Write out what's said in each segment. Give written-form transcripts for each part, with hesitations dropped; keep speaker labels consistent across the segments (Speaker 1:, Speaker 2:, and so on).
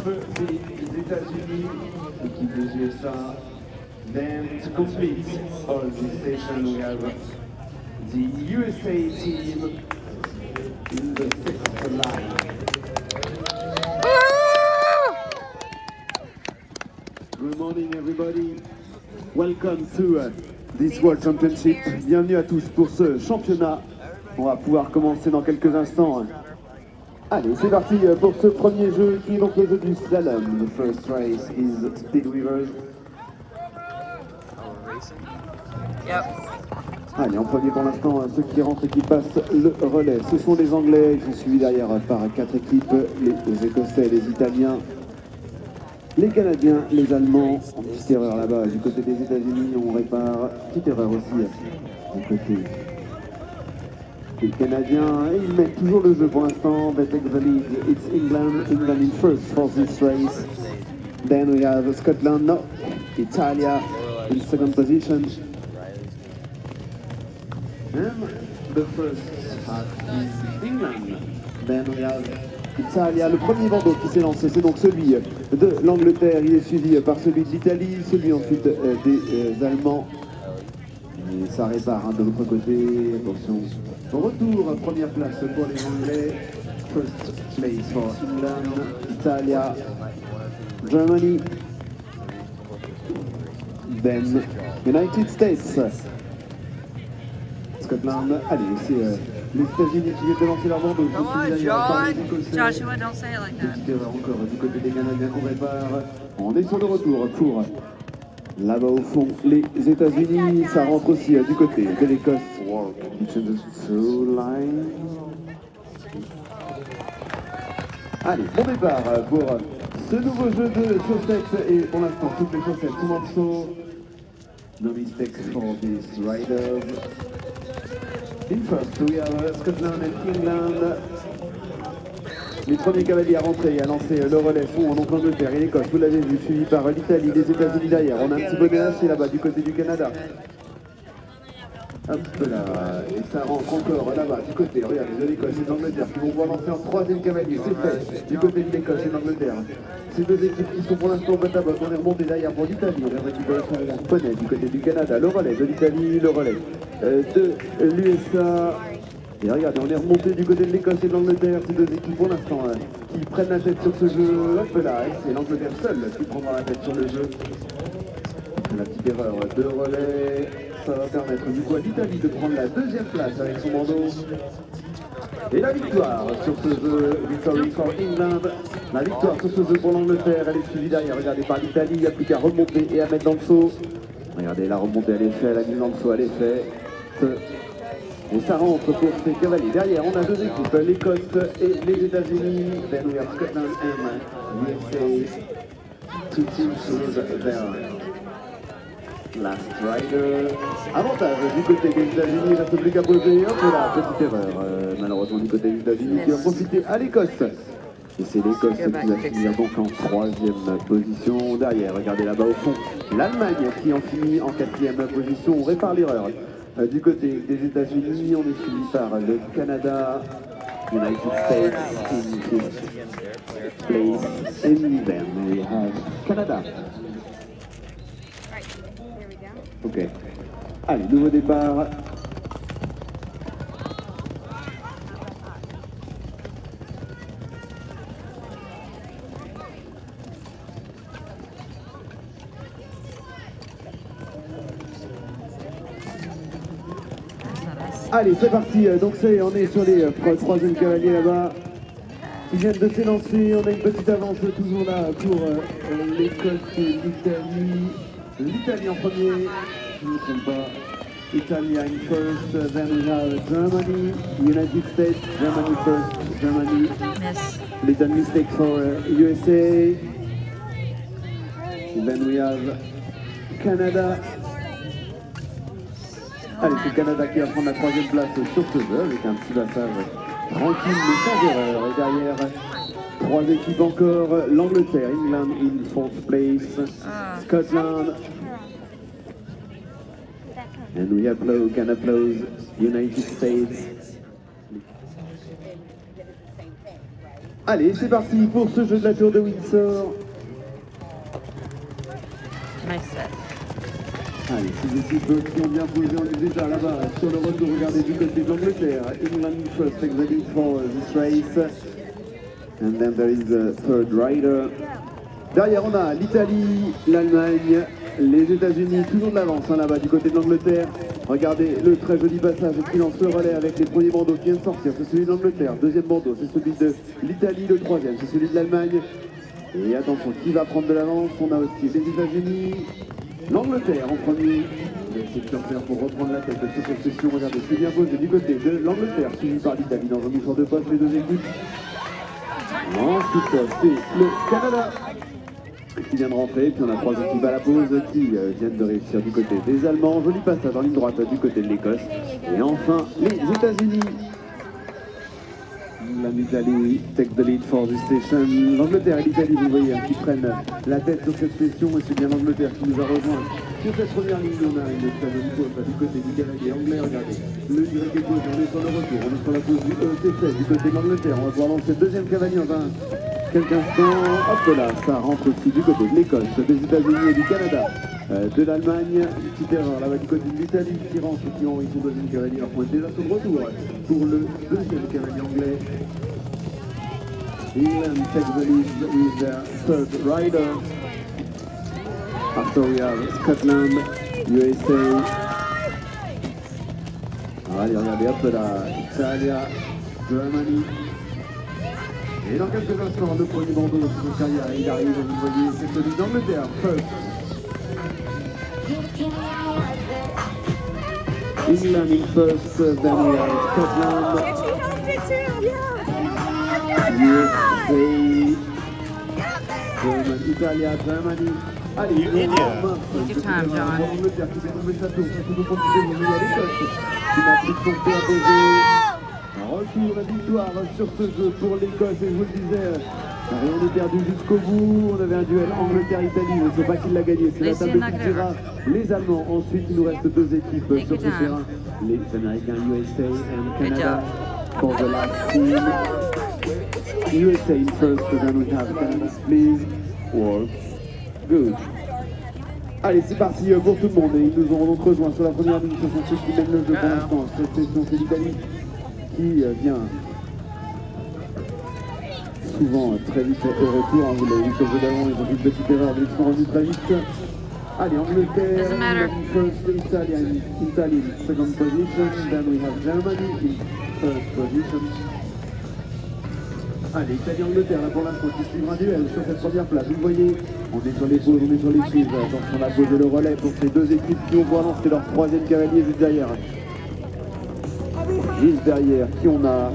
Speaker 1: des États-Unis, l'équipe des USA. Then to complete all this session, we have the USA team in the sixth line. Good morning, everybody. Welcome to this World Championship. Bienvenue à tous pour ce championnat. On va pouvoir commencer dans quelques instants. Allez, c'est parti pour ce premier jeu qui est donc le jeu du slalom. The first race is Speed Weavers.
Speaker 2: Yep.
Speaker 1: Allez, en premier pour l'instant, ceux qui rentrent et qui passent le relais, ce sont les Anglais, qui sont suivis derrière par 4 équipes, les Écossais, les Italiens, les Canadiens, les Allemands. Petite erreur là-bas, du côté des États-Unis, on répare. Petite erreur aussi du côté des Canadiens. Et ils mettent toujours le jeu pour l'instant. They take the lead. It's England. England in first for this race. Then we have Scotland, no, Italia in second position. And the first half is England. Then we have Italia. Le premier bandeau qui s'est lancé, c'est donc celui de l'Angleterre. Il est suivi par celui de l'Italie, celui ensuite des Allemands. Et ça répare de l'autre côté. Attention. Retour, première place pour les Anglais. First place for England, Italia, Germany. Then United States. Scotland. Allez, c'est les États-Unis qui viennent de lancer leur bandeau.
Speaker 2: Come on, John. Joshua, don't say it like that.
Speaker 1: Petite erreur encore du côté des Canadiens qu'on répare. On est sur le retour pour là-bas au fond les États-Unis. Ça rentre aussi du côté de l'Écosse. Walk into the two line. Allez, bon départ pour ce nouveau jeu de chaussettes. Et pour l'instant, toutes les chaussettes sont en dessous. No mistake for these riders. In first, we have Scotland and England. Les premiers cavaliers à rentrer et à lancer le relais sont donc l'Angleterre et l'Écosse, vous l'avez vu, suivi par l'Italie, les États-Unis derrière. On a un petit bonnet haché là-bas du côté du Canada. Hop là, et ça rentre encore là-bas du côté, regardez, de l'Écosse et de l'Angleterre qui vont pouvoir lancer en troisième cavalier, c'est fait, du côté de l'Écosse et de l'Angleterre. Ces deux équipes qui sont pour l'instant botte à botte, on est remonté derrière pour l'Italie, on vient de récupérer son bonnet du côté du Canada, le relais de l'Italie, le relais de l'USA. Et regardez, on est remonté du côté de l'Écosse et de l'Angleterre, ces deux équipes pour l'instant qui prennent la tête sur ce jeu. Hop là, c'est l'Angleterre seule qui prendra la tête sur le jeu. La petite erreur de relais, ça va permettre du coup à l'Italie de prendre la deuxième place avec son bandeau. Et la victoire sur ce jeu, victory for England. La victoire sur ce jeu pour l'Angleterre, elle est suivie derrière, regardez, par l'Italie, il n'y a plus qu'à remonter et à mettre dans le seau. Regardez, la remontée elle est faite, la mise dans le seau elle est faite. Et ça rentre pour ces cavaliers. Derrière, on a deux équipes, l'Écosse et les États-Unis. Then we have Scotland and USA. Two teams with their last rider. Avantage du côté des États-Unis, il ne reste plus qu'à poser. Hop là, petite erreur, malheureusement du côté des États-Unis qui va profiter à l'Écosse. Et c'est l'Écosse qui va finir donc en troisième position. Derrière, regardez là-bas au fond, l'Allemagne qui en finit en quatrième position. On répare l'erreur. Du côté des États-Unis, on est suivi par le Canada, United States in fifth place, and then we have Canada. Ok. Allez, nouveau départ. Allez, c'est parti. Donc on est sur les troisième cavaliers là-bas qui viennent de s'élancer. On a une petite avance toujours là pour l'Écosse et l'Italie. L'Italie en premier, je ne me trompe pas. Italy in first, then we have Germany, United States, Germany first, Germany.
Speaker 2: Miss.
Speaker 1: Little mistake for USA. And then we have Canada. Allez, c'est le Canada qui va prendre la troisième place sur ce jeu avec un petit passage tranquille mais sans erreur. Et derrière, trois équipes encore, l'Angleterre, England in fourth place, Scotland. And we can applause United States. Allez, c'est parti pour ce jeu de la Tour de Windsor.
Speaker 2: Nice set.
Speaker 1: Allez, ces équipes qui ont bien posé, on est déjà là-bas sur le retour. Regardez du côté de l'Angleterre. England first takes the lead for this race. And then there is the third rider. Derrière, on a l'Italie, l'Allemagne, les États-Unis, toujours de l'avance là-bas du côté de l'Angleterre. Regardez le très joli passage qui lance le relais avec les premiers bandeaux qui viennent de sortir. C'est celui de l'Angleterre. Deuxième bandeau, c'est celui de l'Italie. Le troisième, c'est celui de l'Allemagne. Et attention, qui va prendre de l'avance? On a aussi les États-Unis, l'Angleterre en premier. C'est bien faire pour reprendre la tête de cette session. Regardez, c'est bien posé du côté de l'Angleterre, suivi par l'Italie dans un mouchoir de poche, les deux équipes. Ensuite, c'est le Canada qui vient de rentrer, puis on a trois équipes à la pause qui viennent de réussir du côté des Allemands. Joli passage en ligne droite du côté de l'Écosse. Et enfin, les États-Unis. L'Italie take the lead for this station. L'Angleterre et l'Italie, vous voyez, qui prennent la tête sur cette session, et c'est bien l'Angleterre qui nous a rejoint. Sur cette première ligne, on a une très jolie pause du côté du Canadien anglais. Regardez, le direct est posé, on est sur le retour, on est sur la pause du ECC du côté de l'Angleterre. On va pouvoir lancer le deuxième cavalier dans quelques instants. Hop là, ça rentre aussi du côté de l'Écosse, des États-Unis et du Canada. De l'Allemagne, une petite erreur là-bas du côté de l'Italie qui rentre et qui ont son deuxième cavalier. Alors, on est déjà sur le retour pour le deuxième cavalier anglais. England takes the lead with their third rider. After we have Scotland, USA. Allez, regardez, hop là, Italia, Germany. Et dans quelques instants, le premier bandeau sur le carrière, il arrive, vous voyez, c'est celui d'Angleterre, first. England in first, then we have Scotland, USA, Germany, Italia, Germany. Allez,
Speaker 2: Take your time, John.
Speaker 1: L'Angleterre qui fait tomber sa tour, ça se profiter de l'Écosse, qui n'a plus de son père posé. Retour à victoire sur ce jeu pour l'Écosse, et je vous le disais, rien n'est perdu jusqu'au bout. On avait un duel Angleterre-Italie, mais c'est pas qui l'a gagné, c'est la table qui dira les Allemands. Ensuite, il nous reste deux équipes sur ce terrain, les Américains USA et Canada for the last team. USA in first, then we have Canada, please work good. Allez, c'est parti pour tout le monde, et ils nous ont donc rejoint sur la première ligne. Ce sont ceux qui mènent le jeu pour l'instant. Cette session, c'est l'Italie qui vient souvent très vite au retour. Vous l'avez vu sur le jeu d'avant, ils ont fait une petite erreur, mais ils sont revenus très vite. Allez, Angleterre, first, Italy in second position, then we have Germany in third position. Allez, Italie-Angleterre, là pour l'instant, qui suivra un duel sur cette première place. Vous voyez, on est sur les pauses, on est sur les prises. Attention, la pause et le relais pour ces deux équipes qui vont pouvoir lancer leur troisième cavalier juste derrière. Juste derrière, qui on a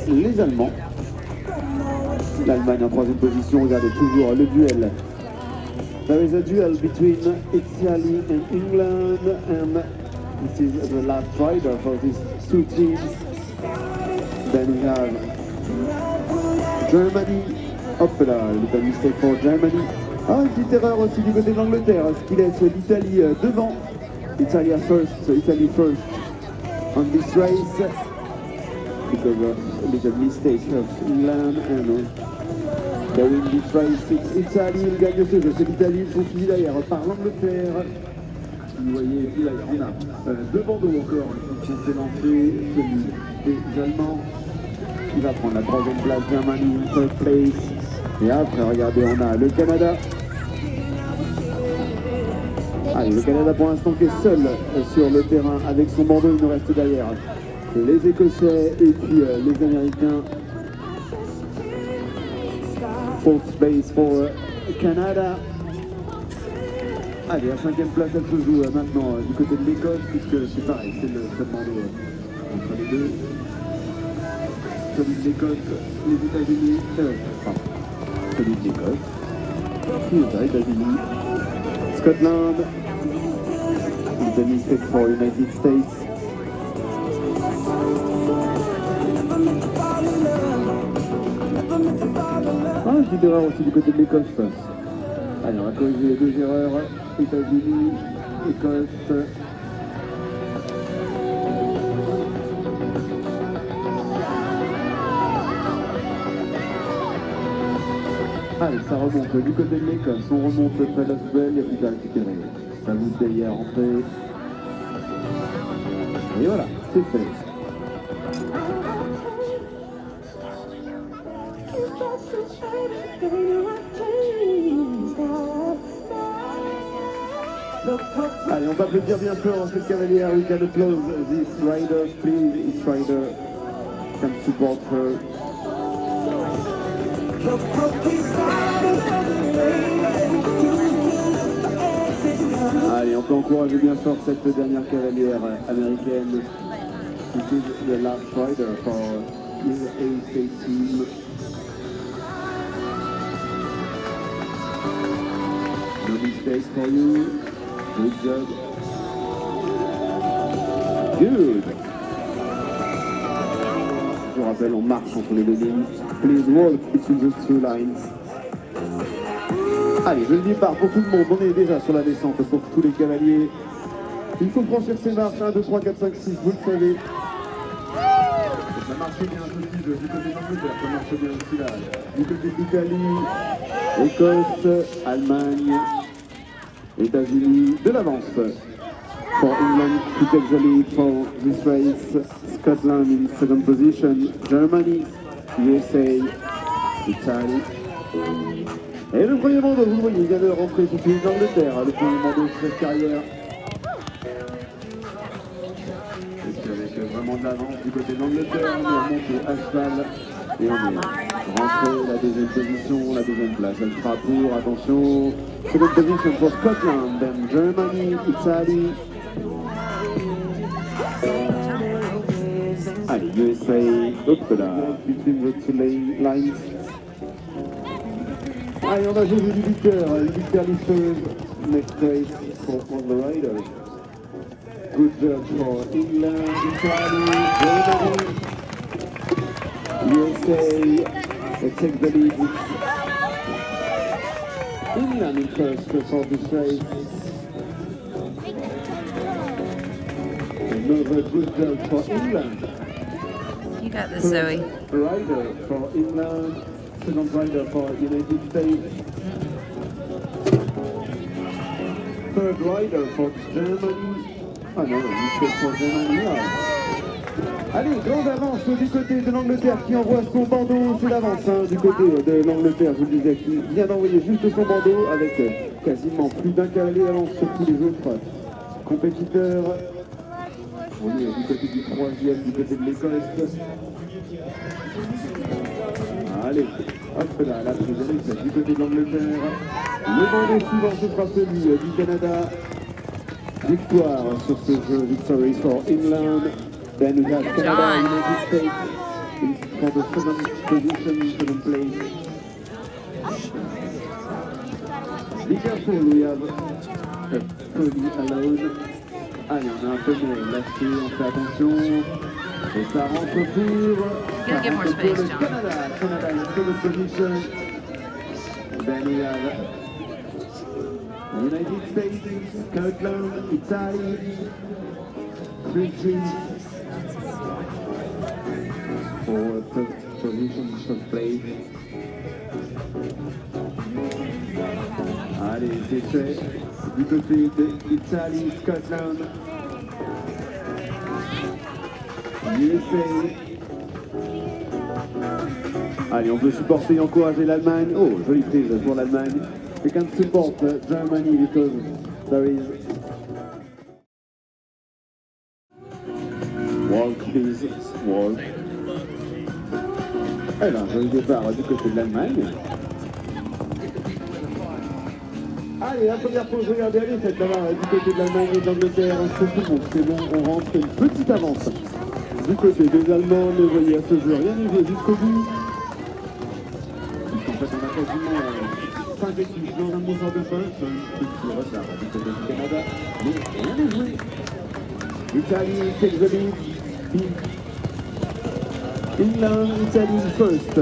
Speaker 1: les Allemands. L'Allemagne en troisième position, regardez toujours le duel. There is a duel between Italy and England, and this is the last rider for these two teams. Then we have Germany. Hop là, little mistake for Germany. Ah, une petite erreur aussi du côté de l'Angleterre, ce qui laisse l'Italie devant. Italy first on this race because of a little mistake of England, and they win this race. It's Italy, il gagne ce jeu, c'est l'Italie, ils sont suivis d'ailleurs par l'Angleterre. Vous voyez, puis là, on a deux bandeaux encore qui sont élancés, celui des Allemands qui va prendre la troisième place, Germany in third place. Et après, regardez, on a le Canada. Allez, le Canada pour l'instant qui est seul sur le terrain avec son bandeau, il nous reste derrière les Écossais et puis les Américains. Fourth place for Canada. Allez, la cinquième place, elle se joue maintenant du côté de l'Écosse, puisque c'est pareil, c'est le seul bandeau entre les deux. Celui de l'Écosse, les États-Unis, celui de l'Écosse, les États-Unis, Scotland, the mistake for United States. Ah, une petite erreur aussi du côté de l'Écosse. Allez, on va corriger les deux erreurs. États-Unis, Écosse. Allez, ça remonte du côté de l'Écosse, on remonte près de la poubelle, il n'y a plus qu'à récupérer. Ça vous derrière entrer. Et voilà, c'est fait. Allez, on va applaudir bien fort cette cavalière. We can applaud this rider, please. This rider can support her. Allez, on peut encourager bien fort cette dernière cavalière américaine. This is the last rider for USA team. No mistake for you. Good job. Good. Je vous rappelle, on marche entre les deux lignes. Please walk between the two lines. Allez, je le départ pour tout le monde. On est déjà sur la descente pour tous les cavaliers. Il faut franchir ces marches. 1, 2, 3, 4, 5, 6, vous le savez. Ça marche bien aussi du côté d'Angleterre, ça marche bien aussi là. Du côté d'Italie, Écosse, Allemagne, États-Unis, de l'avance. For England to take the lead for this race, Scotland in second position, Germany, USA, Italie. Et le premier bandeau, vous le voyez, il vient de rentrer sur celui d'Angleterre, le premier bandeau de cette carrière. Et puis avec vraiment de l'avance du côté d'Angleterre, on est remonté à cheval et on est rentré la deuxième position, la deuxième place. Elle sera pour, attention, second position for Scotland, then Germany, Italy. Allez, USA, hop là, between the two lines. Allez, on a joué du Victor Listeuse, next race for the riders. Good job for England, Italy, Germany, USA, they take the lead. England in first for this race. Another good job for England.
Speaker 2: You got this, Zoe.
Speaker 1: Rider for England, second rider for United States. Third rider for Germany. Ah non, il pour Germany là. Allez, grande avance du côté de l'Angleterre qui envoie son bandeau, c'est l'avance du côté de l'Angleterre, je vous le disais, qui vient d'envoyer juste son bandeau avec quasiment plus d'un cavalier d'avance sur tous les autres compétiteurs. On est du côté du troisième, du côté de l'Écosse. Allez, hop là, la prise de l'Écosse du côté de l'Angleterre. Le bandeau suivant, ce sera celui du Canada. Victoire sur ce jeu, victory for England. Then we have Canada, United States for the second position, second place. Be careful, we have a pony alone. Allez, on a un peu lâché, on fait attention. Et ça rentre pour...
Speaker 2: Gotta give more space, John.
Speaker 1: Canada in second position. Then we have United States, Scotland, Italy, 3 teams for position, first place. Allez, c'est fait. Du côté d'Italie, Scotland, USA. Allez, on peut supporter et encourager l'Allemagne. Oh, jolie prise pour l'Allemagne. We can support Germany because there is... Walk, please. Walk. Alors, un joli départ du côté de l'Allemagne. Allez, la première pause, regardez, allez, cette là-bas, du côté de l'Allemagne et de l'Angleterre, c'est tout bon, c'est bon, on rentre une petite avance. Du côté des Allemands, vous voyez, à ce jeu, rien n'est joué jusqu'au bout. Puisqu'en fait, on a quasiment 5 équipes dans un mouvement de fin, un petit retard du côté du Canada, mais rien n'est joué. Italy takes the lead. England, Italy first.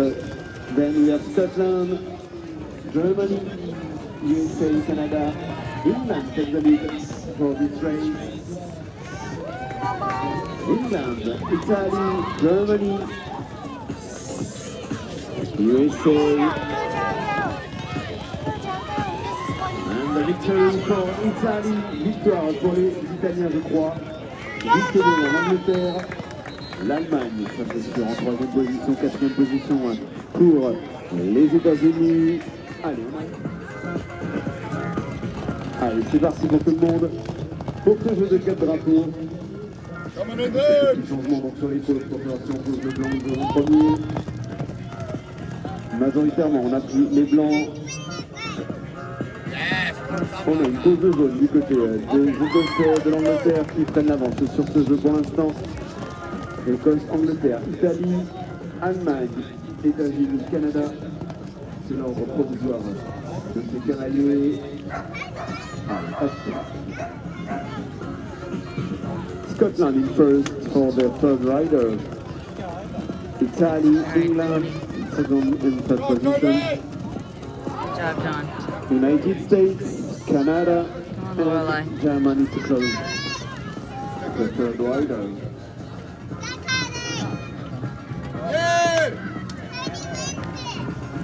Speaker 1: Then we have Scotland, Germany, USA, Canada. England takes the lead for this race. England, Italy, Germany, USA, And victory for Italy. Victoire pour les Italiens, je crois. Juste devant l'Angleterre. L'Allemagne, ça c'est sûr, en troisième position, quatrième position pour les États-Unis. Allez, allez, c'est parti pour tout le monde. Pour ce jeu de 4 drapeaux. Petit changement donc sur les pôles pour faire si on pose le blanc en premier. Majoritairement, on a pris les blancs. On a une pause de jaune du côté des Écossais de l'Angleterre qui prennent l'avance sur ce jeu pour l'instant. Écosse, Angleterre, Italie, Allemagne, États-Unis, Canada. C'est l'ordre provisoire de ces cavaliers. Scotland in first for the third rider. Italy, England, second and third position.
Speaker 2: Good job, John.
Speaker 1: United States, Canada,
Speaker 2: Come on, Lorelai.
Speaker 1: and Germany to close the third rider.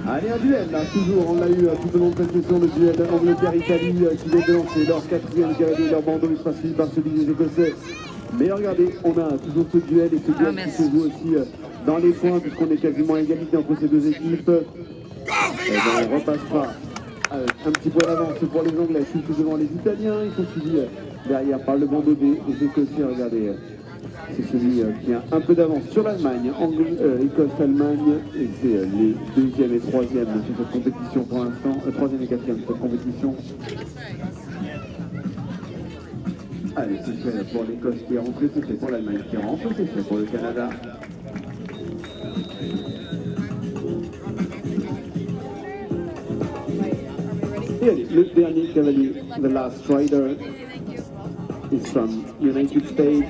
Speaker 1: Allez, un duel là, toujours, on l'a eu tout au long de cette session, le duel Angleterre-Italie qui vient de lancer leur quatrième cavalier, leur bandeau, il sera suivi par celui des Écossais. Mais regardez, on a toujours ce duel et ce duel qui se joue aussi dans les points puisqu'on est quasiment à égalité entre ces deux équipes. Et bien, on repassera un petit peu d'avance pour les Anglais, juste devant les Italiens, ils sont suivis derrière par le bandeau des Écossais, regardez. C'est celui qui a un peu d'avance sur l'Allemagne, Écosse-Allemagne, et c'est les deuxième et troisième sur cette compétition pour l'instant, troisième et quatrième sur cette compétition. Allez, c'est fait pour l'Écosse qui est rentrée, c'est fait pour l'Allemagne qui rentre, c'est fait pour le Canada. Et allez, le dernier cavalier, the last rider, is from United States.